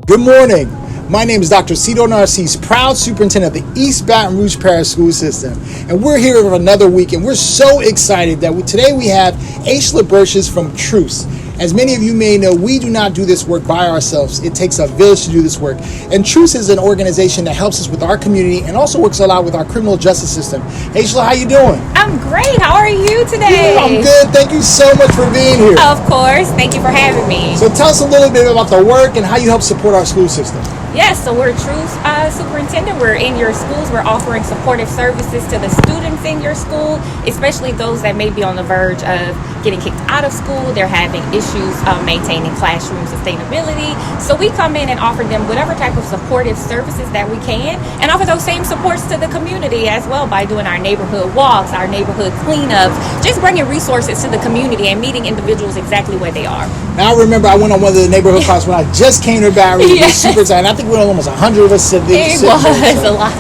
Good morning. My name is Dr. Sito Narcisse, proud superintendent of the East Baton Rouge Parish School System. And we're here for another week, and we're so excited that today we have Aishala Burgess from Truce. As many of you may know, we do not do this work by ourselves. It takes a village to do this work. And Truce is an organization that helps us with our community and also works a lot with our criminal justice system. Aishala, how you doing? I'm great. How are you today? I'm good. Thank you so much for being here. Of course. Thank you for having me. So tell us a little bit about the work and how you help support our school system. Yes, so we're Truce Superintendent. We're in your schools. We're offering supportive services to the students in your school, especially those that may be on the verge of getting kicked out of school. They're having issues maintaining classroom sustainability. So we come in and offer them whatever type of supportive services that we can, and offer those same supports to the community as well by doing our neighborhood walks, our neighborhood cleanups, just bringing resources to the community and meeting individuals exactly where they are. Now I remember I went on one of the neighborhood calls when I just came to Baton Rouge. Yes. And I think we had almost 100 of us. It was a lot.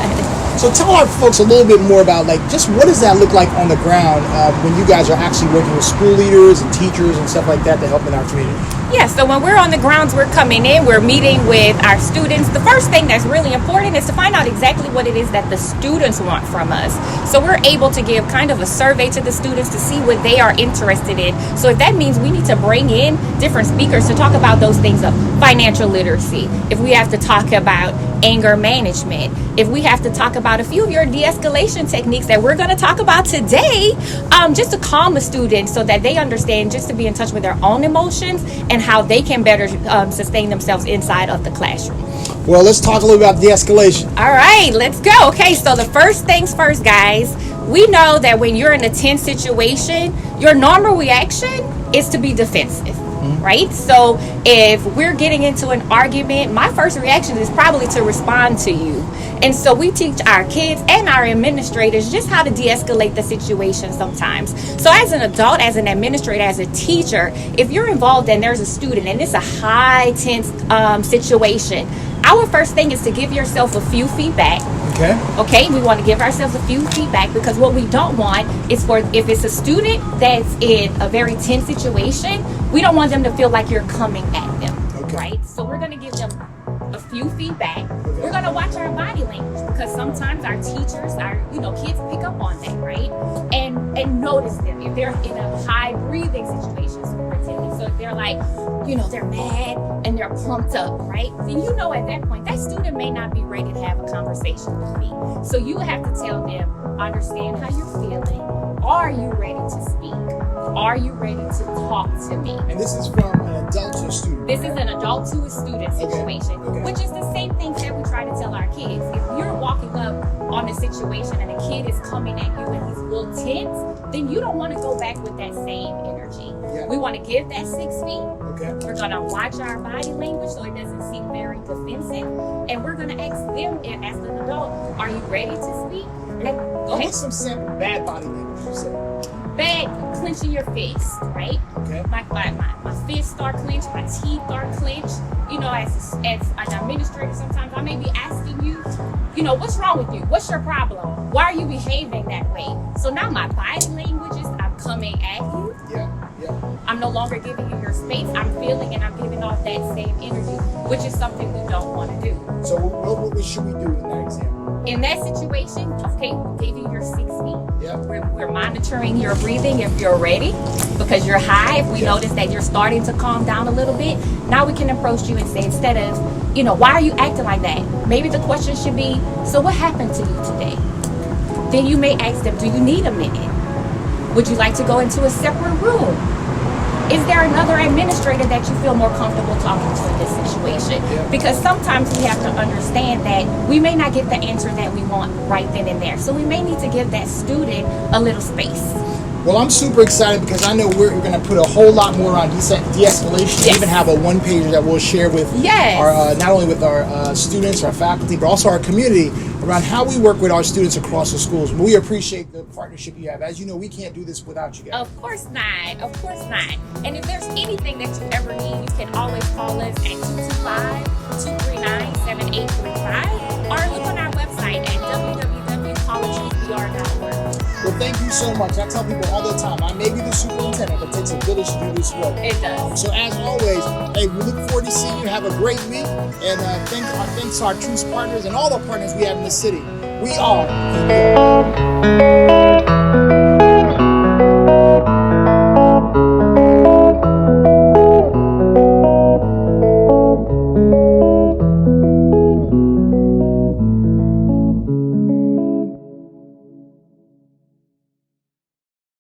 So tell our folks a little bit more about just what does that look like on the ground when you guys are actually working with school leaders and teachers and stuff like that to help in our community? Yeah, so when we're on the grounds, we're coming in, we're meeting with our students. The first thing that's really important is to find out exactly what it is that the students want from us. So we're able to give kind of a survey to the students to see what they are interested in. So if that means we need to bring in different speakers to talk about those things of financial literacy, if we have to talk about anger management, if we have to talk about a few of your de-escalation techniques that we're going to talk about today, just to calm a student so that they understand just to be in touch with their own emotions and how they can better sustain themselves inside of the classroom. Well, let's talk a little about de-escalation. All right, let's go. Okay, so the first things first, guys. We know that when you're in a tense situation, your normal reaction is to be defensive. Right? So if we're getting into an argument, my first reaction is probably to respond to you. And so we teach our kids and our administrators just how to de-escalate the situation sometimes. So as an adult, as an administrator, as a teacher, if you're involved and there's a student and it's a high tense situation, our first thing is to give yourself a few feedback. Okay, we want to give ourselves a few feedback because what we don't want is for, if it's a student that's in a very tense situation, we don't want them to feel like you're coming at them, right? So we're going to give them a few feedback. We're going to watch our body language because sometimes our teachers, kids pick up on that, right? And notice them if they're in a high breathing situation, superintendent. So if they're like, they're mad and they're pumped up, right? Then at that point, that student may not be ready to have a conversation with me. So you have to tell them, understand how you're feeling. Are you ready to speak? Are you ready to talk to me? And this is from an adult to a student. This is an adult to a student situation, which is the same thing that we try to tell our kids. If you're walking up on a situation and a kid is coming at you and he's a little tense, then you don't want to go back with that same energy. Yeah. We want to give that 6 feet. We're going to watch our body language so it doesn't seem very defensive. And we're going to ask them, as an adult, are you ready to speak? Go ahead. What's some simple bad body language you say? Bad, clenching your face, right? Okay. My fists start clenched, my teeth are clenched. As an administrator, sometimes I may be asking you, what's wrong with you? What's your problem? Why are you behaving that way? So now my body language is, I'm coming at you. Yeah. I'm no longer giving you your space. I'm feeling and I'm giving off that same energy, which is something we don't want to do. So what should we do in that example? In that situation, okay, we gave you your 6 feet. Yeah. We're monitoring your breathing if you're ready, because you're high. If we notice that you're starting to calm down a little bit, now we can approach you and say, instead of, why are you acting like that? Maybe the question should be, so what happened to you today? Then you may ask them, do you need a minute? Would you like to go into a separate room? Is there another administrator that you feel more comfortable talking to in this situation? Because sometimes we have to understand that we may not get the answer that we want right then and there. So we may need to give that student a little space. Well, I'm super excited because I know we're going to put a whole lot more on de-escalation. We even have a one-pager that we'll share with our, not only with our students, our faculty, but also our community around how we work with our students across the schools. We appreciate the partnership you have. As you know, we can't do this without you guys. Of course not. Of course not. And if there's anything that you ever need, you can always call us at 225-239-7835 or look on our website at www.collegebr.org. Well, thank you so much. I tell people all the time, I may be the superintendent, but it takes a village to do this work. It does. So as always, hey, we look forward to seeing continue to have a great week. And thanks to our Truce partners and all the partners we have in the city. We are